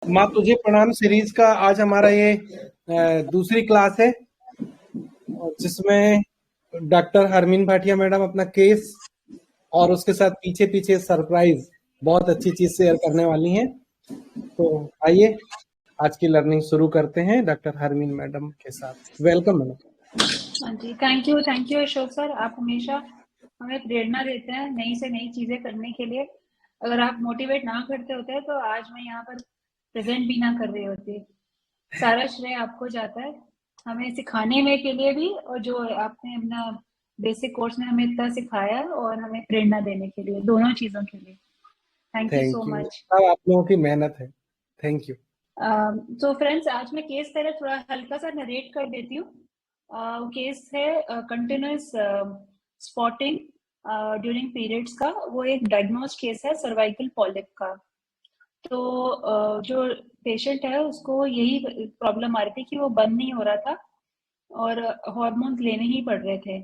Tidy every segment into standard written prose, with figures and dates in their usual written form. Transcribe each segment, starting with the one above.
माँ तुझे प्रणाम सीरीज का आज हमारा ये दूसरी क्लास है, जिसमें डॉक्टर हरमीन भाटिया मैडम अपना केस और उसके साथ पीछे पीछे सरप्राइज बहुत अच्छी चीज शेयर करने वाली हैं। तो आइए आज की लर्निंग शुरू करते हैं डॉक्टर हरमीन मैडम के साथ। Welcome madam. हाँ जी, थैंक यू अशोक सर। आप हमेशा हमें प्रेरणा देते हैं नई से नई चीजें करने के लिए। अगर आप मोटिवेट ना करते होते तो आज मैं यहाँ पर प्रेजेंट भी ना कर रही होती। सारा श्रेय आपको जाता है, हमें सिखाने में के लिए भी, और जो आपने अपना बेसिक कोर्स में हमें इतना सिखाया और हमें प्रेरणा देने के लिए, दोनों चीजों के लिए thank you so you, much. आप लोगों की मेहनत है। Thank you. तो फ्रेंड्स, आज मैं केस पहले थोड़ा हल्का सा नरेट कर देती हूँ। केस है कंटिन्यूस स्पॉटिंग ड्यूरिंग पीरियड्स का। वो एक डायग्नोज केस है सर्वाइकल पॉलिप का। तो जो पेशेंट है उसको यही प्रॉब्लम आ रही थी कि वो बंद नहीं हो रहा था और हार्मोन्स लेने ही पड़ रहे थे।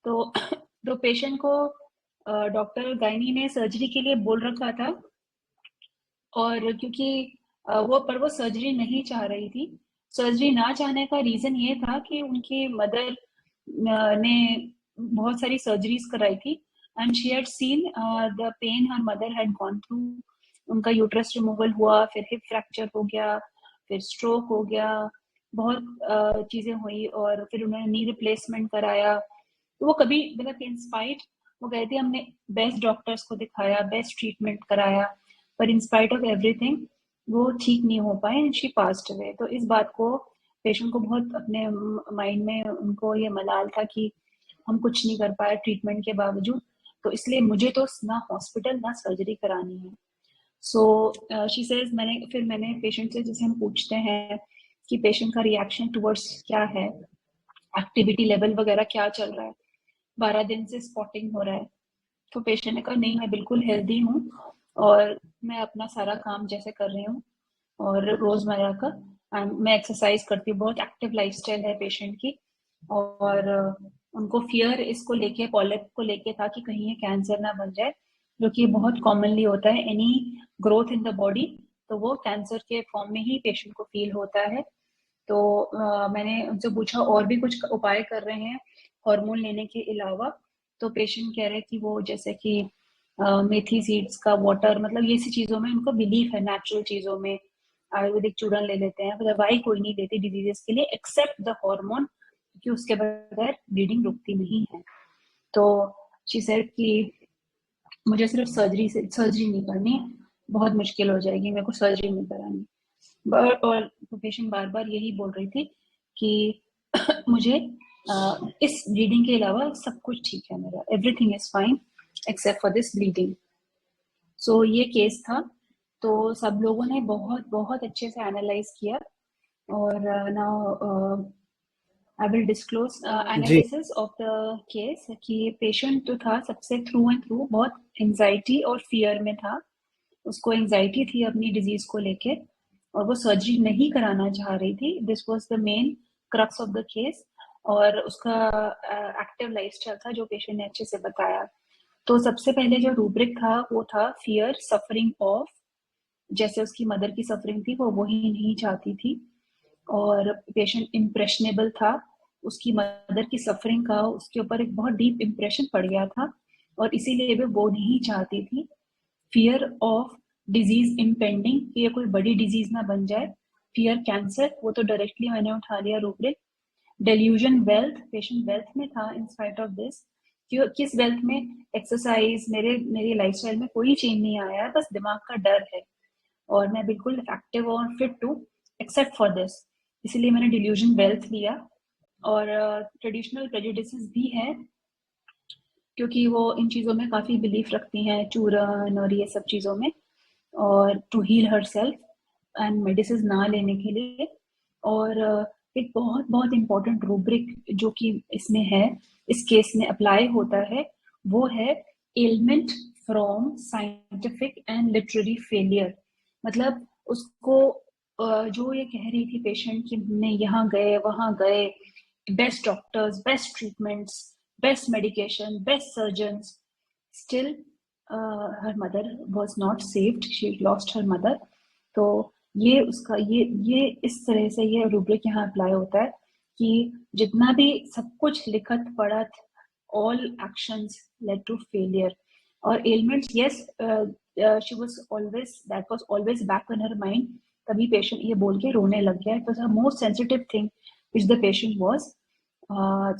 तो पेशेंट को डॉक्टर गायनी ने सर्जरी के लिए बोल रखा था, और क्योंकि वो सर्जरी नहीं चाह रही थी। सर्जरी ना चाहने का रीजन ये था कि उनकी मदर ने बहुत सारी सर्जरीज कराई थी and she had seen the pain her mother had gone through. उनका यूट्रस रिमूवल हुआ, फिर हिप फ्रैक्चर हो गया, फिर स्ट्रोक हो गया, बहुत चीजें हुई, और फिर उन्होंने नी रिप्लेसमेंट कराया। तो वो कभी मतलब इंस्पाइट, वो गए थे, हमने बेस्ट डॉक्टर्स को दिखाया, बेस्ट ट्रीटमेंट कराया, पर इन स्पाइट ऑफ एवरीथिंग वो ठीक नहीं हो पाए एंड शी पास्ड अवे। तो इस बात को पेशेंट को बहुत अपने माइंड में उनको ये मलाल था कि हम कुछ नहीं कर पाए ट्रीटमेंट के बावजूद, तो इसलिए मुझे तो ना हॉस्पिटल ना सर्जरी करानी है। सो शी सेज, मैंने पेशेंट से, जैसे हम पूछते हैं कि पेशेंट का रिएक्शन टुवर्ड्स क्या है, एक्टिविटी लेवल वगैरह क्या चल रहा है, 12 दिन से स्पॉटिंग हो रहा है, तो पेशेंट ने कहा नहीं, मैं बिल्कुल हेल्दी हूँ और मैं अपना सारा काम जैसे कर रही हूँ और रोजमर्रा का मैं एक्सरसाइज करती हूँ। बहुत एक्टिव लाइफस्टाइल है पेशेंट की। और उनको फियर इसको लेके, पॉलिप को लेके था कि कहीं ये कैंसर ना बन जाए, जो कि बहुत कॉमनली होता है। Any growth in the body तो वो कैंसर के फॉर्म में ही पेशेंट को फील होता है। तो मैंने उनसे पूछा और भी कुछ उपाय कर रहे हैं हार्मोन लेने के अलावा, तो पेशेंट कह रहे कि वो जैसे कि मेथी सीड्स का वाटर, मतलब ये सी चीजों में उनको बिलीफ है, नेचुरल चीजों में आयुर्वेदिक चूर्ण ले लेते हैं, दवाई कोई नहीं लेती डिजीजेस के लिए एक्सेप्ट द हार्मोन, क्योंकि उसके बगैर ब्लीडिंग रुकती नहीं है। तो शी सेड कि मुझे सिर्फ सर्जरी नहीं करनी, बहुत मुश्किल हो जाएगी, मेरे को सर्जरी नहीं करानी। और पेशेंट बार बार यही बोल रही थी कि मुझे इस ब्लीडिंग के अलावा सब कुछ ठीक है, मेरा everything is fine except for this bleeding. So ये केस था। तो सब लोगों ने बहुत बहुत अच्छे से एनालाइज किया, और नाउ आई विल डिस्क्लोज जी। एनालिसिस ऑफ द केस कि पेशेंट जो था सबसे थ्रू एंड थ्रू बहुत एंजाइटी और फियर में था। उसको एंजाइटी थी अपनी डिजीज को लेके, और वो सर्जरी नहीं कराना चाह रही थी। This was the main crux of the case. और उसका एक्टिव लाइफस्टाइल था जो पेशेंट ने अच्छे से बताया। तो सबसे पहले जो रूब्रिक था वो था फियर सफरिंग ऑफ, जैसे उसकी मदर की सफरिंग थी वो वही नहीं चाहती थी। और पेशेंट इम्प्रेशनेबल था, उसकी मदर की सफरिंग का उसके ऊपर एक बहुत डीप इम्प्रेशन पड़ गया था, और इसीलिए वो नहीं चाहती थी। फियर ऑफ डिजीज इम्पेंडिंग, कि ये कोई बड़ी डिजीज ना बन जाए। फियर कैंसर, वो तो डायरेक्टली मैंने उठा लिया rubric. Delusion wealth, patient wealth में था इन स्पाइट ऑफ दिस। किस वेल्थ में? एक्सरसाइज, मेरी लाइफस्टाइल में कोई चेंज नहीं आया है, बस दिमाग का डर है और मैं बिल्कुल एक्टिव और फिट हूँ एक्सेप्ट फॉर दिस, इसीलिए मैंने डिल्यूजन वेल्थ लिया। और ट्रेडिशनल प्रेजुडिसेस भी है, क्योंकि वो इन चीज़ों में काफ़ी बिलीफ रखती हैं, चूरन और ये सब चीज़ों में, और to heal herself and medicine ना लेने के लिए। और एक बहुत बहुत इम्पोर्टेंट रूब्रिक जो कि इसमें है, इस केस में अप्लाई होता है, वो है element from scientific and literary failure. मतलब उसको जो ये कह रही थी पेशेंट कि हमने यहाँ गए वहाँ गए, best doctors, best treatments, best medication, best surgeons, still her mother was not saved, she lost her mother। तो ये उसका ये इस तरह से ये रूब्रिक यहाँ अप्लाई होता है कि जितना भी सब कुछ लिखत पढ़त, all actions led to failure. और ailments, yes, she was always, that was always back in her mind. तभी patient ये बोल के रोने लग गया. It was a most sensitive thing which the patient was.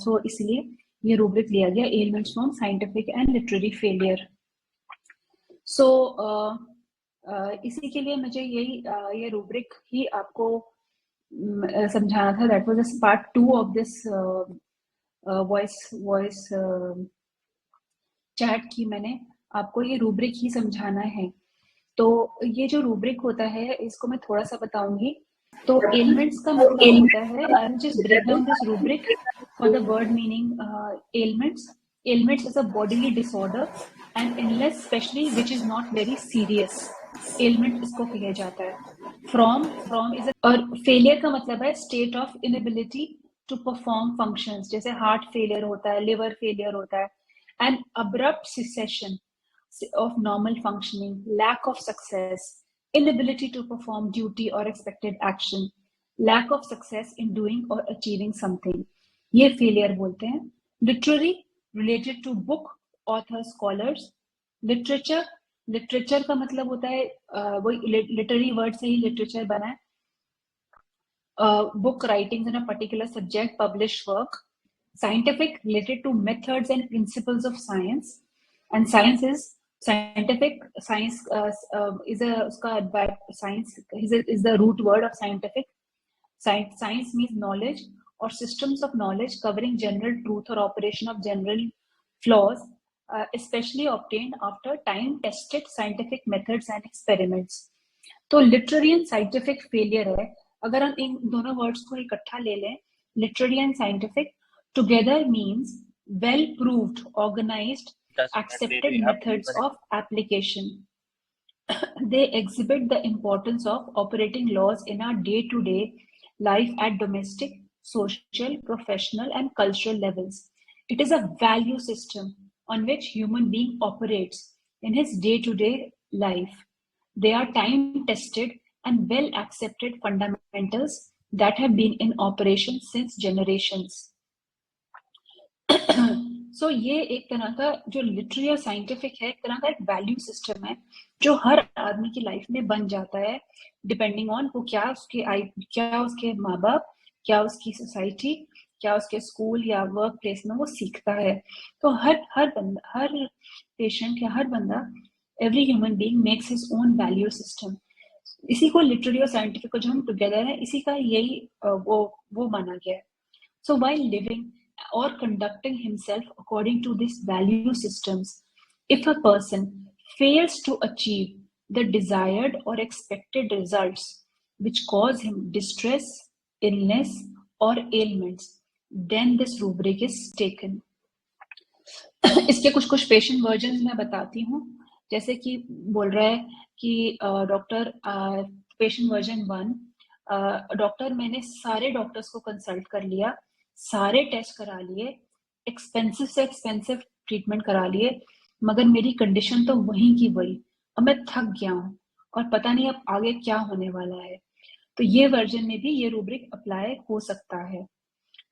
So इसलिए ये रूब्रिक लिया गया, ailments from scientific and literary failure. So इसी के लिए मुझे यही ये रूब्रिक ही आपको समझाना था. That was part 2 of this voice chat की मैंने आपको ये रूब्रिक ही समझाना है. तो ये जो रूब्रिक होता है इसको मैं थोड़ा सा बताऊंगी. तो एलिमेंट्स का मतलब होता है, I will just break down this rubric for the word meaning. Ailments is a bodily disorder and illness especially which is not very serious. Ailment इसको कहा जाता है. From is a, और failure का मतलब है state of inability to perform functions. जैसे heart failure होता है, liver failure होता है. An abrupt cessation of normal functioning, lack of success, inability to perform duty or expected action, lack of success in doing or achieving something. ये failure बोलते हैं. Literary related to book, author, scholars. Literature का मतलब होता है वही literary word से ही literature बना है. Book writings in a particular subject, published work. Scientific related to methods and principles of science. And science is scientific. Science is the root word of scientific. Science means knowledge or systems of knowledge covering general truth or operation of general flaws, especially obtained after time-tested scientific methods and experiments. तो literary and scientific failure है. अगर हम इन दोनों words को इकट्ठा ले लें, literary and scientific together means well proved, organized, accepted methods of application. They exhibit the importance of operating laws in our day-to-day life at domestic, social, professional, and cultural levels. It is a value system on which human being operates in his day-to-day life. They are time-tested and well-accepted fundamentals that have been in operation since generations. So ये एक तरह का जो literary और scientific है, एक तरह का एक वैल्यू सिस्टम है जो हर आदमी की लाइफ में बन जाता है डिपेंडिंग ऑन वो क्या उसके माँ बाप, क्या उसकी सोसाइटी, क्या उसके स्कूल या वर्क प्लेस में वो सीखता है. तो हर पेशेंट या हर बंदा, every human being makes his own value system. इसी को लिटरेरी और साइंटिफिक को जो हम टुगेदर है, इसी का यही वो माना गया है. So while living or conducting himself according to these value systems, if a person fails to achieve the desired or expected results which cause him distress, illness, or ailments, then this rubric is taken. इसके कुछ patient version मैं बताती हूँ. जैसे कि बोल रहा है कि डॉक्टर, पेशेंट वर्जन 1, डॉक्टर मैंने सारे डॉक्टर्स को कंसल्ट कर लिया, सारे टेस्ट करा लिए, एक्सपेंसिव से एक्सपेंसिव ट्रीटमेंट करा लिए, मगर मेरी कंडीशन तो वहीं की वही. अब मैं थक गया हूँ और पता नहीं अब आगे क्या होने वाला है. तो ये वर्जन में भी ये रूब्रिक अप्लाई हो सकता है.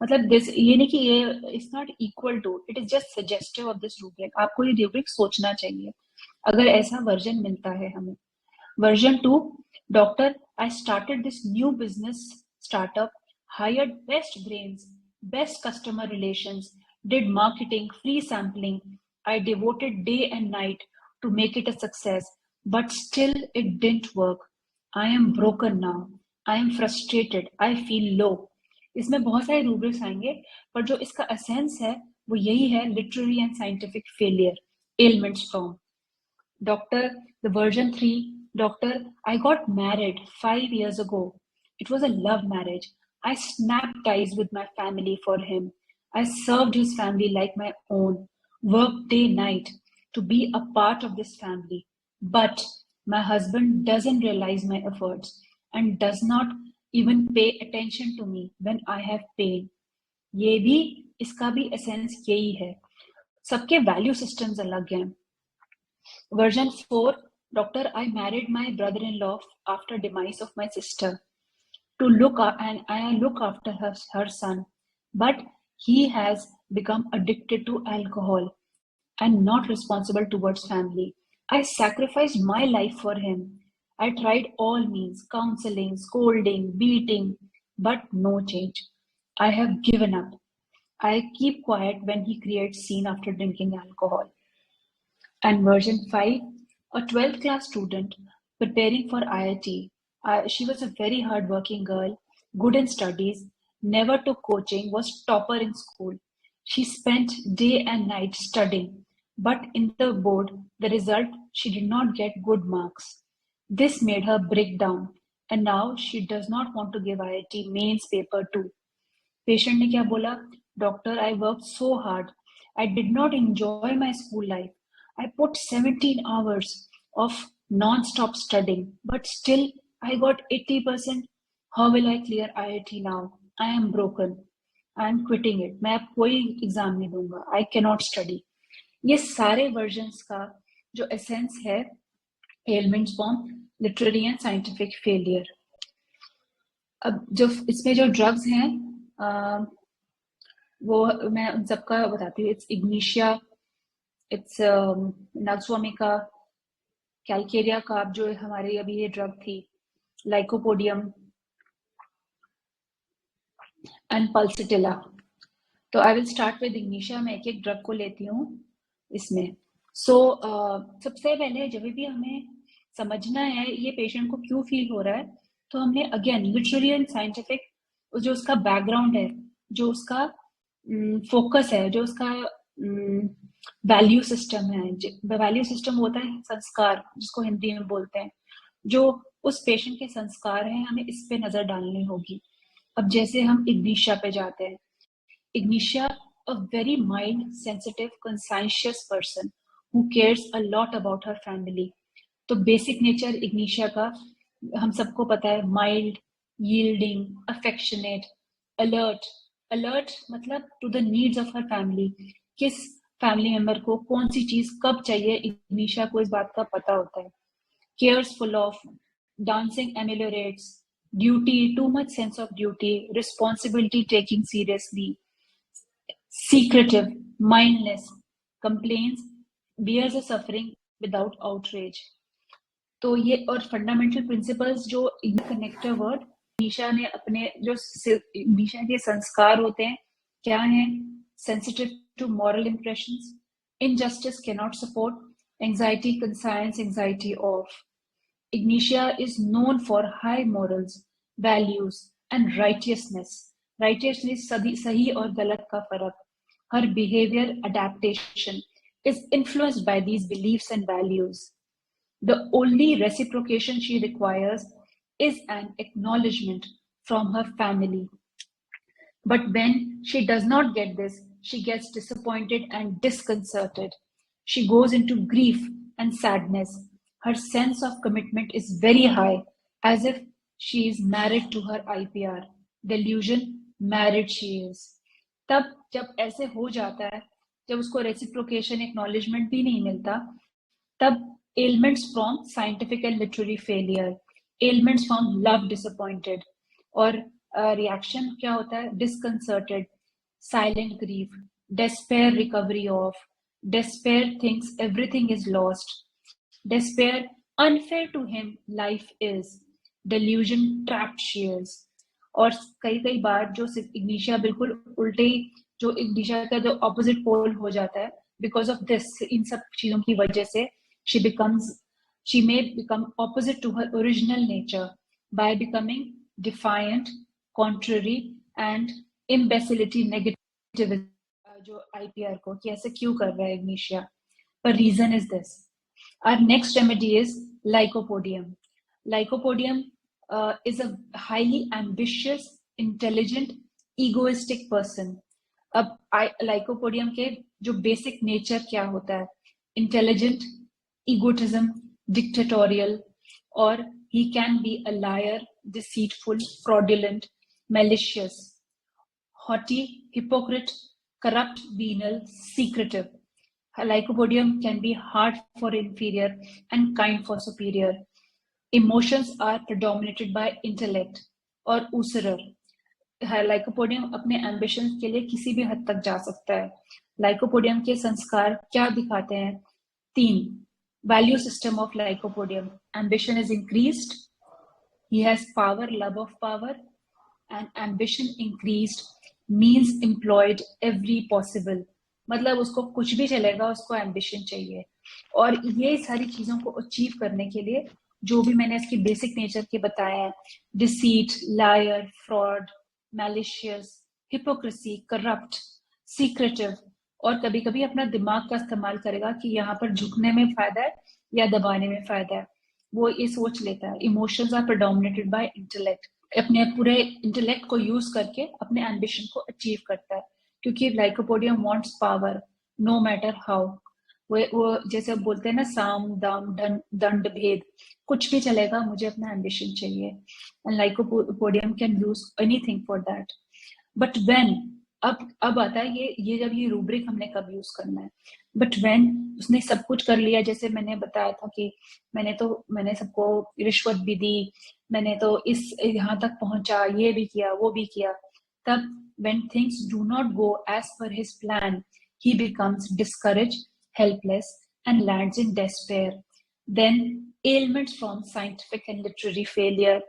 मतलब ये नहीं कि ये it's not equal to, it is just suggestive of this rubric. आपको ये रूब्रिक सोचना चाहिए अगर ऐसा वर्जन मिलता है हमें. Version 2, doctor, I started this new business startup, hired best brains, best customer relations, did marketing, free sampling. I devoted day and night to make it a success, but still it didn't work. I am broken now. I am frustrated. I feel low. इसमें बहुत सारे rubrics आएंगे, पर जो इसका essence है वो यही है, literary and scientific failure, elements from. Doctor, the version 3, doctor, I got married 5 years ago. It was a love marriage. I snapped ties with my family for him. I served his family like my own, worked day night to be a part of this family. But my husband doesn't realize my efforts and does not even pay attention to me when I have pain. ये भी, इसका भी essence यही है. सबके value systems अलग हैं. Version 4, Doctor, I married my brother-in-law after demise of my sister to look and I look after her son, but he has become addicted to alcohol and not responsible towards family. I sacrificed my life for him. I tried all means, counseling, scolding, beating, but no change. I have given up. I keep quiet when he creates scene after drinking alcohol. And version 5, a 12th class student preparing for IIT. She was a very hardworking girl, good in studies, never took coaching, was topper in school. She spent day and night studying, but in the board, the result, she did not get good marks. This made her break down, and now she does not want to give IIT mains paper too. Patient ने क्या बोला? Doctor, I worked so hard. I did not enjoy my school life. I put 17 hours of non-stop studying, but still I got 80%. How will I clear IIT now? I am broken. I am quitting it. मैं अब कोई exam नहीं दूंगा. I cannot study. ये सारे versions का जो essence है elements form literary and scientific failure. अब जो इसमें जो ड्रग्स हैं वो मैं उन सबका बताती हूँ. It's ignatia, it's nux vomica, calcarea carb जो हमारे अभी ये ड्रग थी, लाइकोपोडियम एंड पल्सिटिला. तो I will start with ignatia. मैं एक एक ड्रग को लेती हूँ इसमें. सबसे पहले जब भी हमें समझना है ये पेशेंट को क्यों फील हो रहा है, तो हमने अगेन लिटरेरी एंड साइंटिफिक जो उसका बैकग्राउंड है, जो उसका फोकस है, जो उसका वैल्यू सिस्टम है. वैल्यू सिस्टम होता है संस्कार, जिसको हिंदी में बोलते हैं. जो उस पेशेंट के संस्कार हैं, हमें इस पे नजर डालनी होगी. अब जैसे हम इग्निशिया पे जाते हैं. Ignatia, a very mild, sensitive, conscientious person who cares a lot about her family. तो बेसिक नेचर इग्निशिया का हम सबको पता है. Mild, yielding, affectionate, alert. Alert मतलब to the needs of her family. किस फैमिली मेंबर को कौन सी चीज कब चाहिए, इग्निशिया को इस बात का पता होता है. केयर्सफुल of, dancing ameliorates, duty, too much sense of duty, responsibility taking seriously, secretive, mindless, complains, bears the suffering without outrage. तो ये और फंडामेंटल प्रिंसिपल्स जो कनेक्टर वर्ड इग्निशिया ने अपने जो इग्निशिया के संस्कार होते हैं क्या हैं? Sensitive to moral impressions, injustice cannot support, anxiety conscience, anxiety of. Ignatia is known for high morals, values and righteousness. Righteousness सही और गलत का फर्क. हर behaviour adaptation is influenced by these beliefs and values. The only reciprocation she requires is an acknowledgement from her family. But when she does not get this, she gets disappointed and disconcerted. She goes into grief and sadness. Her sense of commitment is very high, as if she is married to her IPR. Delusion, married she is. तब जब ऐसे हो जाता है, जब उसको reciprocation acknowledgement भी नहीं मिलता, तब elements from scientific and literary failure, elements from love disappointed, और रिएक्शन क्या होता है? Disconcerted, silent grief, despair recovery of, despair thinks everything is lost, despair unfair to him life is, delusion trapped she is. और कई बार जो Ignatia बिल्कुल उल्टे, जो इग्निशिया का जो ऑपोजिट पोल हो जाता है, बिकॉज ऑफ दिस, इन सब चीजों की वजह से she may become opposite to her original nature by becoming defiant, contrary and imbecility, negative. जो IPR को कि ऐसे क्यों कर रहा है इग्निशिया, पर reason is this. Our next remedy is lycopodium. Lycopodium is a highly ambitious, intelligent, egoistic person. अब lycopodium के जो basic nature क्या होता है? Intelligent, egotism, dictatorial, or he can be a liar, deceitful, fraudulent, malicious, haughty, hypocrite, corrupt, venal, secretive. Lycopodium can be hard for inferior and kind for superior. Emotions are predominated by intellect. और ऊसरर lycopodium अपने ambition के लिए किसी भी हद तक जा सकता है. लाइकोपोडियम के संस्कार क्या दिखाते हैं? 3. Value system of lycopodium. Ambition is increased, he has power, love of power, and ambition increased means employed every possible. मतलब उसको कुछ भी चलेगा, उसको एम्बिशन चाहिए. और ये सारी चीजों को अचीव करने के लिए जो भी मैंने इसकी बेसिक नेचर के बताया है, deceit, liar, fraud, malicious, hypocrisy, corrupt, secretive, और कभी कभी अपना दिमाग का इस्तेमाल करेगा कि यहाँ पर झुकने में फायदा है या दबाने में फायदा है, वो ये सोच लेता है. Emotions are predominated by intellect. अपने पूरे इंटेलेक्ट को यूज करके अपने एम्बिशन को अचीव करता है, क्योंकि lycopodium wants power no matter how. वो जैसे बोलते हैं ना, साम दाम दंड भेद, कुछ भी चलेगा, मुझे अपना एम्बिशन चाहिए. And lycopodium can use anything for that. But when, अब आता है ये जब ये रूब्रिक हमने कब यूज करना है. बट व्हेन उसने सब कुछ कर लिया, जैसे मैंने बताया था कि मैंने सबको रिश्वत भी दी, मैंने तो इस यहाँ तक पहुंचा, ये भी किया, वो भी किया, तब when things do not go as per his plan, he becomes discouraged, helpless, and lands in despair. Then ailments from scientific and literary failure,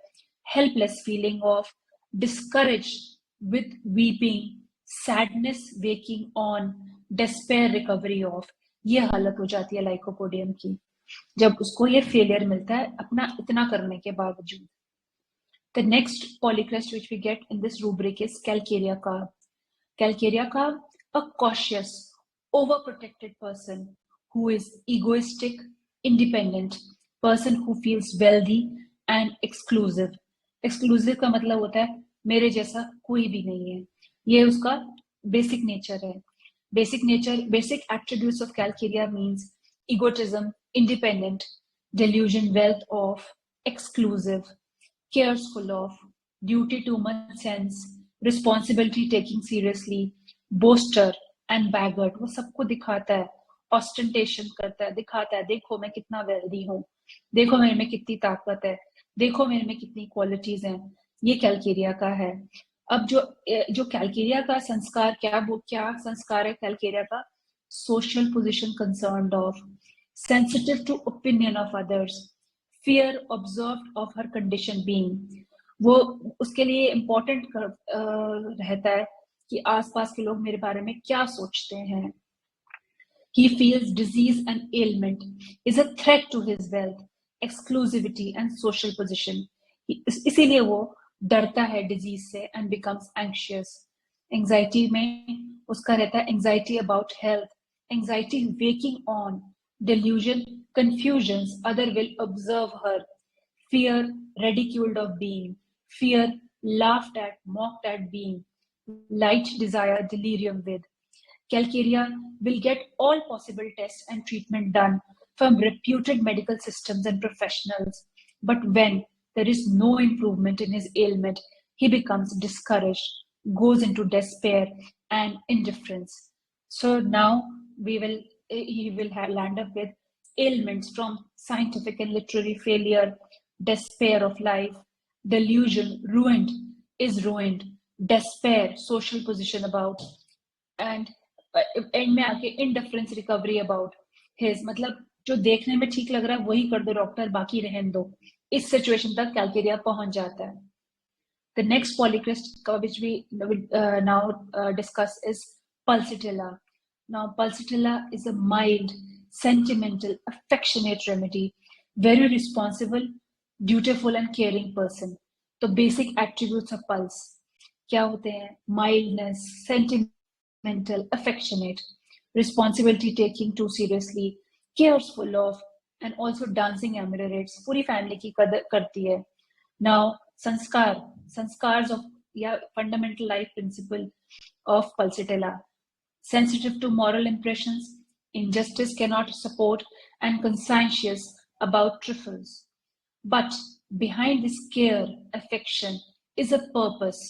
helpless feeling of discouraged with weeping, sadness waking on, despair recovery of, ये हालत हो जाती है lycopodium की जब उसको ये failure मिलता है अपना इतना करने के बावजूद. The next polycrest which we get in this rubric is calcarea carb. Calcarea carb, a cautious, overprotected person who is egoistic, independent, person who feels wealthy and exclusive. Exclusive का मतलब होता है मेरे जैसा कोई भी नहीं है. ये उसका basic nature है. Basic attributes of calcarea means egotism, independent, delusion, wealth of, exclusive, careful of, duty too much sense, responsibility taking seriously, boaster and baggart. वो सबको दिखाता है, ostentation करता है, दिखाता है, देखो मैं कितना wealthy हूँ, देखो मेरे में कितनी ताकत है, देखो मेरे में कितनी qualities हैं. ये कैलकेरिया का है. अब जो कैलकेरिया का संस्कार क्या संस्कार है कैलकेरिया का? social position concerned of, sensitive to opinion of others, fear observed of her condition being. वो उसके लिए important रहता है कि आसपास के लोग मेरे बारे में क्या सोचते हैं. He feels disease and ailment is a threat to his wealth, exclusivity and social position. इसीलिए वो डरता है डिजीज से and becomes anxious. Anxiety में उसका रहता है anxiety about health, anxiety waking on, delusion, confusions, other will observe her, fear ridiculed of being, fear laughed at, mocked at being, light desire, delirium with. Calcarea will get all possible tests and treatment done from reputed medical systems and professionals. But when there is no improvement in his ailment, he becomes discouraged, goes into despair and indifference. So now he will land up with ailments from scientific and literary failure, despair of life, delusion, ruined, is ruined, despair, social position about, and and में आके indifference recovery about his, मतलब जो देखने में ठीक लग रहा है वही कर दो डॉक्टर, बाकी रहने दो. इस सिचुएशन तक कैलकेरिया पहुंच जाता है. The next polychrest which we now discuss is pulsatilla. Now pulsatilla is a mild, sentimental, affectionate remedy, very responsible, dutiful and caring person. तो बेसिक एट्रीब्यूट्स ऑफ पल्स क्या होते हैं? Mildness, sentimental, affectionate, responsibility taking too seriously, careful of, and also dancing ameliorates. पूरी family की कदर करती है. Now संस्कार्स of या fundamental life principle of pulsatilla. Sensitive to moral impressions, injustice cannot support, and conscientious about trifles. But behind this care, affection is a purpose.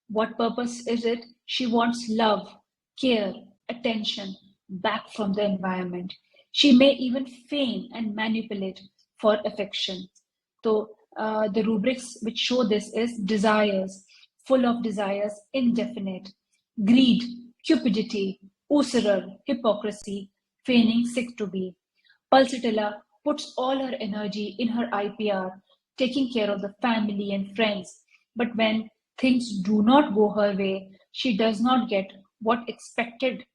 What purpose is it? She wants love, care, attention, back from the environment. She may even feign and manipulate for affection. So the rubrics which show this is desires, full of desires, indefinite, greed, cupidity, usurer, hypocrisy, feigning sick to be. Pulsatilla puts all her energy in her IPR, taking care of the family and friends. But when things do not go her way, she does not get what expected.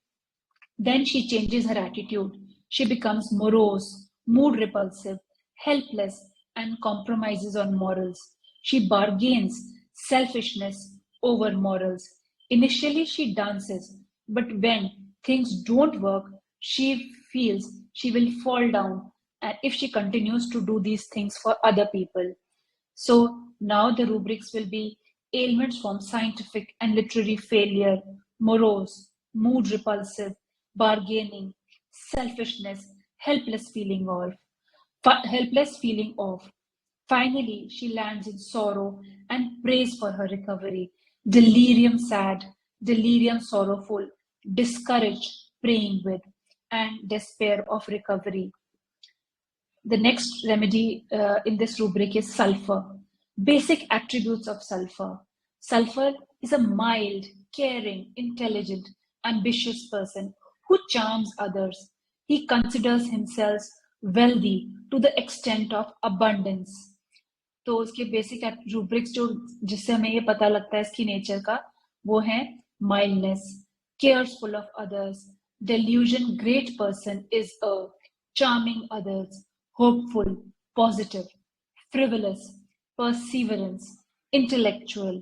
Then she changes her attitude. She becomes morose, mood repulsive, helpless, and compromises on morals. She bargains selfishness over morals. Initially, she dances, but when things don't work, she feels she will fall down and if she continues to do these things for other people. So now the rubrics will be ailments from scientific and literary failure, morose, mood repulsive, bargaining, selfishness, helpless feeling of. Finally, she lands in sorrow and prays for her recovery. Delirium sad, delirium sorrowful, discouraged, praying with, and despair of recovery. The next remedy in this rubric is sulfur. Basic attributes of sulfur. Sulfur is a mild, caring, intelligent, ambitious person who charms others. He considers himself wealthy to the extent of abundance. तो उसके basic rubrics जो जिससे हमें ये पता लगता है इसकी नेचर का वो है mildness, careful of others, delusion great person is a charming others, hopeful, positive, frivolous, perseverance, intellectual,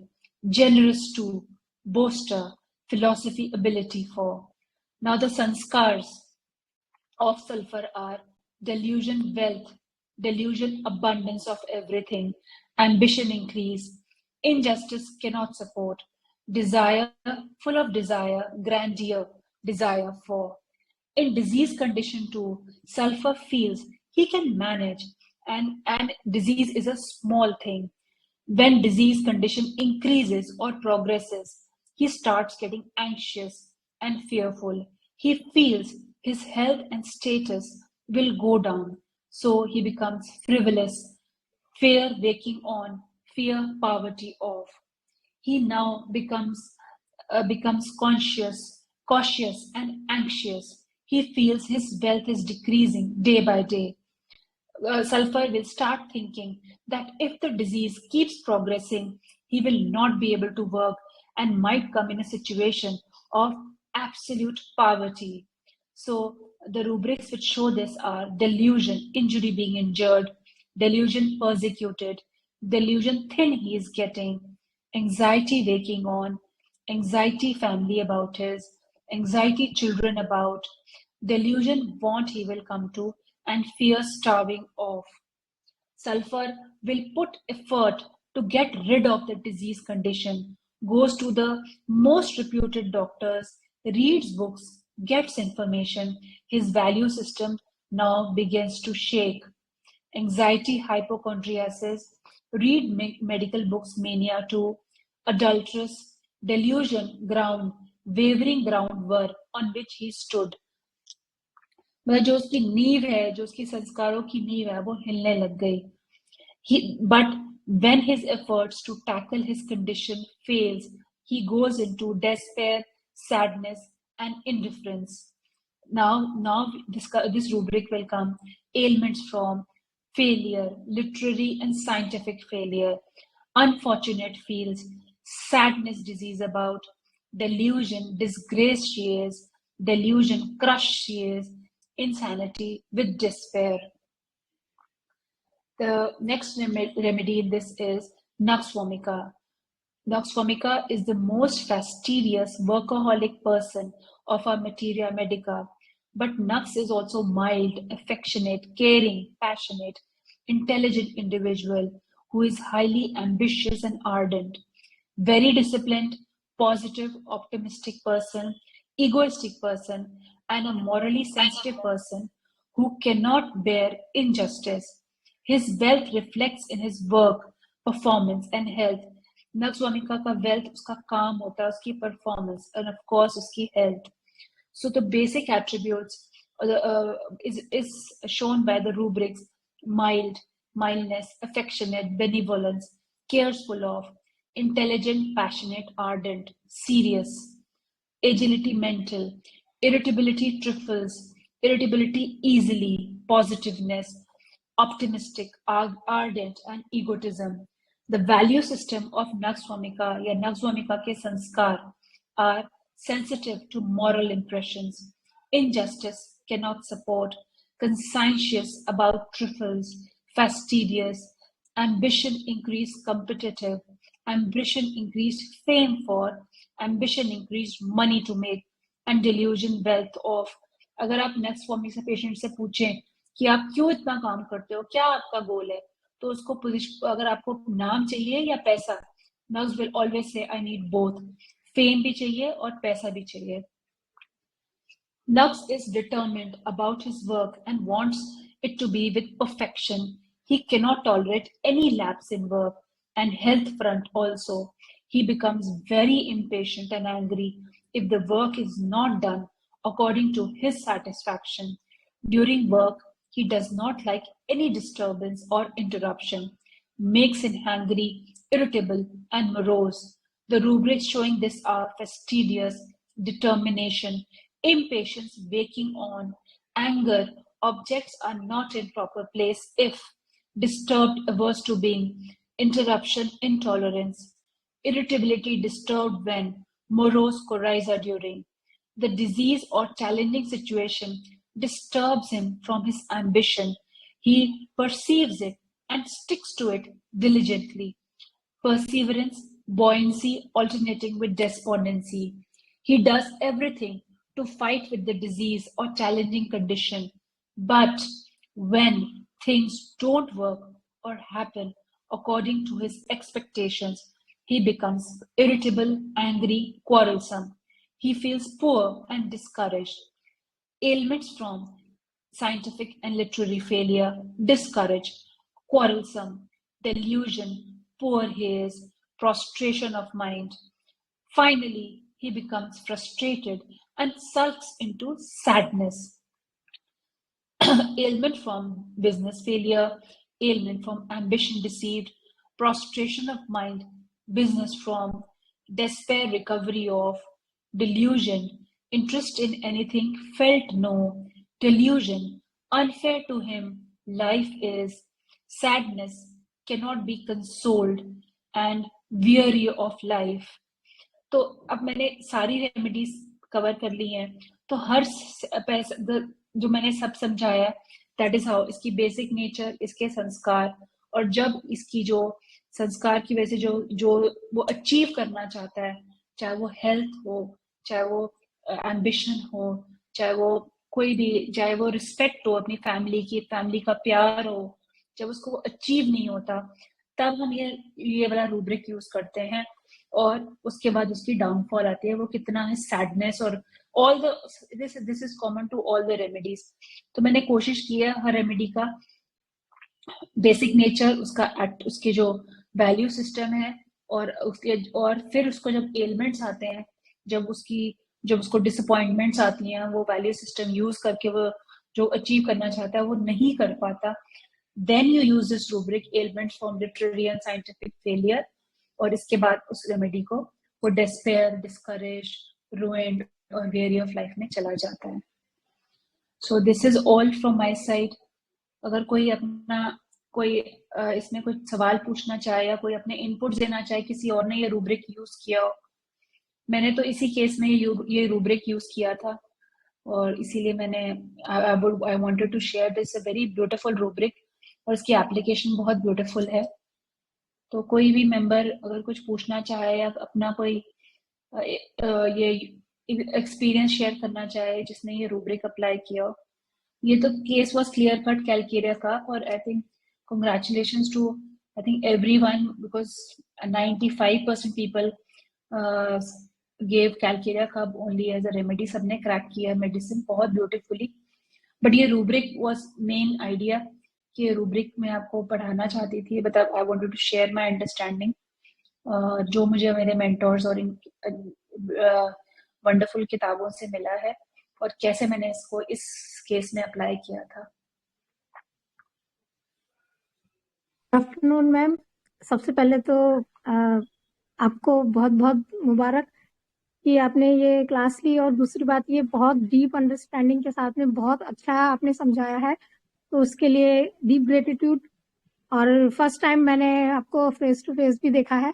generous to, boaster, philosophy, ability for. Now the sanskars of sulfur are delusion, wealth, delusion, abundance of everything, ambition, increase, injustice, cannot support, desire, full of desire, grandeur, desire for. In disease condition too, sulfur feels he can manage and disease is a small thing. When disease condition increases or progresses, he starts getting anxious and fearful. He feels his health and status will go down. So he becomes frivolous, fear waking on, fear poverty off. He now becomes cautious and anxious. He feels his wealth is decreasing day by day. Sulfur will start thinking that if the disease keeps progressing, he will not be able to work and might come in a situation of absolute poverty. So the rubrics which show this are delusion, injury being injured, delusion persecuted, delusion thin he is getting, anxiety waking on, anxiety family about his, anxiety children about, delusion want he will come to, and fear starving off. Sulfur will put effort to get rid of the disease condition, goes to the most reputed doctors, reads books, gets information. His value system now begins to shake. Anxiety, hypochondriasis, read medical books, mania to adulterous, delusion, ground, wavering groundwork on which he stood. मतलब जो उसकी नींव है, जो उसकी संस्कारों की नींव है, वो हिलने लग गई. But when his efforts to tackle his condition fails, he goes into despair, sadness, and indifference. Now this rubric will come: ailments from failure, literary and scientific failure, unfortunate feels, sadness, disease about, delusion, disgrace she is, delusion, crush she is, insanity with despair. The next remedy in this is nux vomica. Nux vomica is the most fastidious, workaholic person of our materia medica. But Nux is also mild, affectionate, caring, passionate, intelligent individual who is highly ambitious and ardent, very disciplined, positive, optimistic person, egoistic person, and a morally sensitive person who cannot bear injustice. His wealth reflects in his work, performance, and health. Nux vomica का wealth उसका काम होता है, उसकी performance, and of course उसकी health. So the basic attributes is shown by the rubrics: mild, mildness, affectionate, benevolence, careful of, intelligent, passionate, ardent, serious, agility mental, irritability trifles, irritability easily, positiveness, optimistic, ardent, and egotism. The value system of Nagswamika या Nagswamika के संस्कार are sensitive to moral impressions. Injustice cannot support, conscientious about trifles, fastidious, ambition increased competitive, ambition increased fame for, ambition increased money to make, and delusion wealth of. अगर आप next form से patient से पूछें कि आप क्यों इतना काम करते हो, क्या आपका गोल है, तो उसको अगर आपको नाम चाहिए या पैसा, nurse will always say I need both, fame भी चाहिए और पैसा भी चाहिए. Nux is determined about his work and wants it to be with perfection. He cannot tolerate any lapse in work and health front also. He becomes very impatient and angry if the work is not done according to his satisfaction. During work, he does not like any disturbance or interruption, makes him angry, irritable, and morose. The rubrics showing this are fastidious, determination, impatience, waking on, anger, objects are not in proper place if, disturbed, averse to being, interruption, intolerance, irritability, disturbed when, morose, coryza during. The disease or challenging situation disturbs him from his ambition. He perceives it and sticks to it diligently. Perseverance, buoyancy alternating with despondency. He does everything to fight with the disease or challenging condition. But when things don't work or happen according to his expectations, he becomes irritable, angry, quarrelsome. He feels poor and discouraged. Ailments from scientific and literary failure, discouraged, quarrelsome, delusion, poor haze, prostration of mind. Finally, he becomes frustrated and sulks into sadness. Ailment from business failure, ailment from ambition deceived, prostration of mind, business from despair recovery of, delusion, interest in anything felt no, delusion, unfair to him, life is, sadness, cannot be consoled, and weary of life. तो अब मैंने सारी remedies cover कर ली हैं, तो हर जो मैंने सब समझाया, दैट इज हाउ इसकी बेसिक नेचर, इसके संस्कार, और जब इसकी जो संस्कार की वजह से जो वो अचीव करना चाहता है, चाहे वो हेल्थ हो, चाहे वो एम्बिशन हो, चाहे वो कोई भी, चाहे वो रिस्पेक्ट हो अपनी फैमिली का प्यार हो, जब उसको अचीव नहीं होता, तब हम ये वाला रूब्रिक यूज करते हैं, और उसके बाद उसकी डाउनफॉल आती है, वो कितना है सैडनेस, और all the this is common to all the remedies. तो मैंने कोशिश की है हर रेमेडी का बेसिक नेचर, उसके जो वैल्यू सिस्टम है, और फिर उसको जब एलिमेंट्स आते हैं, जब उसको डिसअपॉइंटमेंट्स आती हैं, वो वैल्यू सिस्टम यूज करके वो जो अचीव करना चाहता है वो नहीं कर पाता, then you use this rubric, elements from literary and scientific failure, और इसके बाद उस रेमेडी को वो डेस्पेयर, डिस्करेज, रूइंड और वेरी ऑफ लाइफ में चला जाता है. So this is all from my side. अगर कोई इसमें कोई सवाल पूछना चाहे या कोई अपने इनपुट देना चाहे, किसी और ने ये रूब्रिक यूज किया हो, मैंने तो इसी केस में ये रूब्रिक यूज किया था, और इसीलिए मैंने I wanted to share this, a very beautiful rubric, और इसकी एप्लीकेशन बहुत ब्यूटीफुल है. तो कोई भी मेंबर अगर कुछ पूछना चाहे या अपना कोई ये एक्सपीरियंस शेयर करना चाहे जिसने ये रूब्रिक अप्लाई किया. ये तो case was clear cut calcarea का, और I think congratulations to I think everyone, because 95% people gave calcarea का ओनली एज अ रेमेडी. सबने क्रैक किया मेडिसिन बहुत ब्यूटीफुली. बट ये रूब्रिक वाज मेन आइडिया कि रूब्रिक में आपको पढ़ाना चाहती थी, but I wanted to share my understanding, जो मुझे मेरे मेंटर्स और इन वंडरफुल किताबों से मिला है. और कैसे मैंने इसको इस केस में अप्लाई किया था। आफ्टरनून मैम, सबसे पहले तो आपको बहुत बहुत मुबारक कि आपने ये क्लास ली, और दूसरी बात ये बहुत डीप अंडरस्टैंडिंग के साथ में बहुत अच्छा आपने समझाया है, तो उसके लिए डीप ग्रेटिट्यूड। और फर्स्ट टाइम मैंने आपको फेस टू फेस भी देखा है।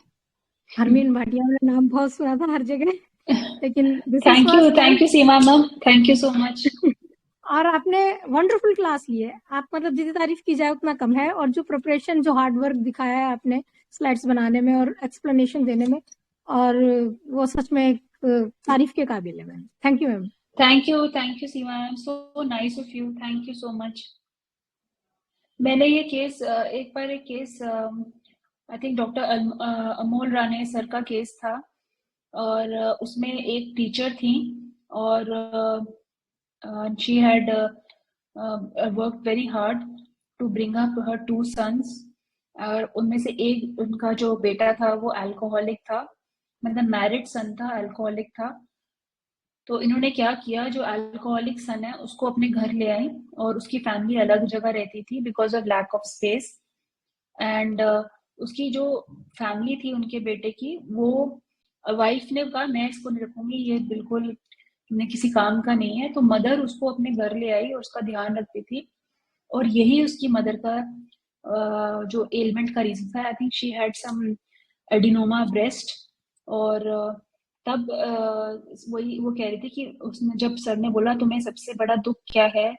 हरमीन भाटिया, मैंने नाम बहुत सुना था हर जगह, लेकिन this is first thank you Seema ma'am, thank you so much. और आपने वंडरफुल क्लास ली है। आप मतलब जितनी तारीफ की जाए उतना कम है, और जो प्रिपरेशन, जो हार्ड वर्क दिखाया है आपने स्लाइड्स बनाने में और एक्सप्लेनेशन देने में, और वो सच में तारीफ के काबिल है ma'am. Thank you ma'am. Thank you Seema ma'am, so nice of you, thank you so much. मैंने ये केस एक बार एक case I think doctor Amol Rane sir का केस था, और उसमें एक टीचर थी, और she had worked very hard to bring up her 2 sons, और उनमें से एक, उनका जो बेटा था वो अल्कोहलिक था, मतलब मैरिड सन था, अल्कोहलिक था। तो इन्होंने क्या किया, जो अल्कोहलिक सन है उसको अपने घर ले आई, और उसकी फैमिली अलग जगह रहती थी because of lack of space. And उसकी जो फैमिली थी उनके बेटे की, वो वाइफ ने कहा मैं इसको नहीं रखूंगी, ये बिल्कुल किसी काम का नहीं है। तो मदर उसको अपने घर ले आई और उसका ध्यान रखती थी, और यही उसकी मदर का जो एलिमेंट का रीजन था। I think she had some adenoma breast, और तब वही वो कह रही थी कि उसने, जब सर ने बोला तुम्हें सबसे बड़ा दुख क्या है,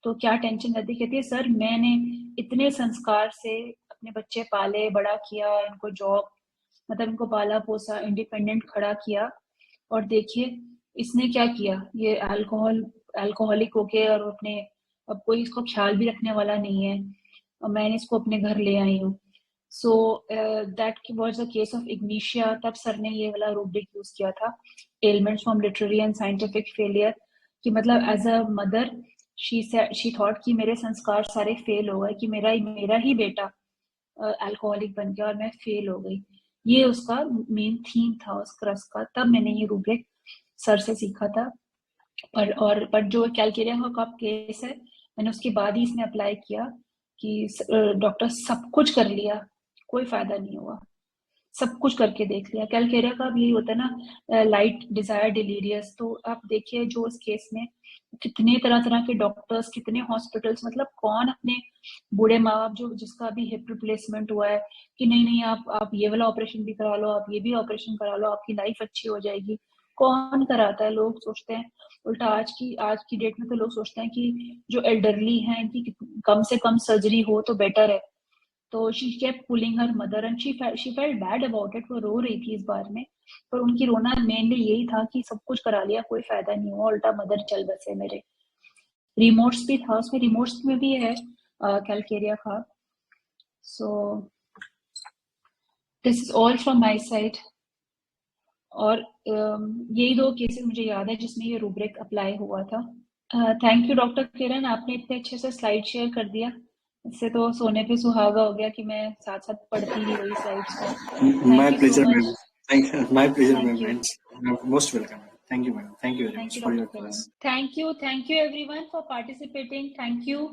तो क्या टेंशन रहती, कहती है सर मैंने इतने संस्कार से अपने बच्चे पाले, बड़ा किया, इनको जॉब, मतलब इनको पाला पोसा, इंडिपेंडेंट खड़ा किया, और देखिए इसने क्या किया, ये अल्कोहलिक हो गए, और अपने अब कोई इसको ख्याल भी रखने वाला नहीं है, और मैंने इसको अपने घर ले आई हूँ। So that was a case of ignatia. तब सर ने ये वाला रूब्रिक यूज किया था, elements from literary and scientific failure, कि मतलब as a mother she thought कि मेरे संस्कार सारे फेल हो गए, कि मेरा ही बेटा अल्कोहलिक बन गया और मैं फेल हो गई। ये उसका मेन थीम था उस क्रस का। तब मैंने ये रूब्रिक सर से सीखा था। पर जो कैलकेरिया का केस है, मैंने उसके बाद ही इसमें अप्लाई किया कि डॉक्टर सब कुछ कर लिया, कोई फायदा नहीं हुआ, सब कुछ करके देख लिया। कैलकेरिया का भी यही होता है ना, लाइट डिजायर डिलीरियस। तो आप देखिए जो इस केस में कितने तरह तरह के डॉक्टर्स, कितने हॉस्पिटल्स, मतलब कौन अपने बूढ़े माँ बाप जो जिसका अभी हिप रिप्लेसमेंट हुआ है कि नहीं नहीं आप ये वाला ऑपरेशन भी करा लो, आप ये भी ऑपरेशन करा लो, आपकी लाइफ अच्छी हो जाएगी, कौन कराता है। लोग सोचते हैं उल्टा, आज की डेट में तो लोग सोचते हैं कि जो एल्डरली हैं इनकी कम से कम सर्जरी हो तो बेटर है। तो she kept pulling her mother and she felt bad about it. वो रो रही थी इस बार में, पर उनकी रोना मेनली यही था कि सब कुछ करा लिया, कोई फायदा नहीं हुआ, उल्टा मदर चल बसे मेरे। रिमोर्स भी था उसमें, रिमोर्स में भी है कैलकेरिया का। सो this is all from my side. और यही 2 केसेस मुझे याद है जिसमें ये रूब्रिक अप्लाई हुआ था। थैंक यू डॉक्टर किरण, आपने इतने अच्छे से स्लाइड शेयर कर दिया, इससे तो सोने पे सुहागा हो गया कि मैं साथ साथ पढ़ती ही रही स्लाइड्स को। My thank you so pleasure, much. ma'am. My pleasure, Thank ma'am. you. And you're most welcome. Thank you, madam. Thank you very Thank much you, for Dr. your Kiran. class. Thank you everyone for participating. Thank you.